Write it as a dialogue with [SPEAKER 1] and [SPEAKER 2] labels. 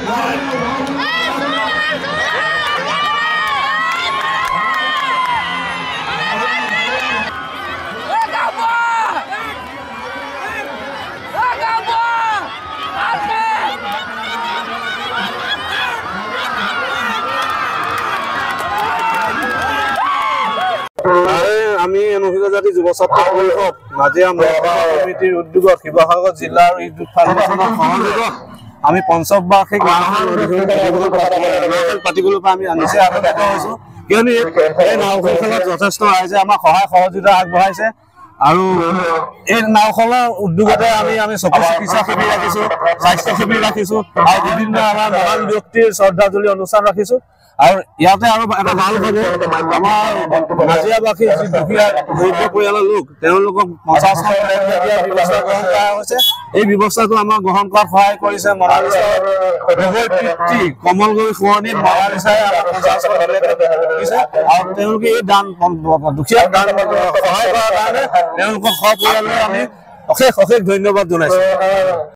[SPEAKER 1] আমি অনুসূচিত জাতি যুৱ ছাত্ৰ পৰিষদ নাজিৰা কমিটিৰ উদ্যোগত শিৱসাগৰ জিলাৰ ইউথ ফাউণ্ডেশ্যনৰ সহযোগত আমি পঞ্চবাৰ্ষিক পাতিবলৈ আমি নিচেই আনন্দিত হৈছো কিয়নো এই নাওখনত যথেষ্ট ৰাইজে আমাক সহায় সহযোগিতা আগবঢ়াইছে আৰু এই নাওখনৰ উদ্যোগতে আমি চকু চিকিৎসা শিবিৰ ৰাখিছো স্বাস্থ্য শিবিৰ ৰাখিছো আৰু বিভিন্ন আমাৰ মহান ব্যক্তিৰ শ্ৰদ্ধাঞ্জলি অনুষ্ঠান ৰাখিছো আৰু ইয়াতে আৰু এটা ভাল হ'ব আমাৰ নাজিৰাবাসী যি দুখীয়া দৰিদ্ৰ পৰিয়ালৰ লোক তেওঁলোকক 50 খন দিয়াৰ ব্যৱস্থা গ্ৰহণ কৰা হৈছে এই ব্যৱস্থাটো আমাক গ্ৰহণ কৰাত সহায় কৰিছে মনালিছাৰ পিতৃ কমলগৈ সোঁৱৰণীত মনালিছাই আমাক 50 খন দিছে আৰু তেওঁলোকে এই দান দুখীয়া দান সহায় কৰাৰ কাৰণে তেওঁলোকক সপৰিয়াললৈ আমি অশেষ ধন্যবাদ জনাইছো।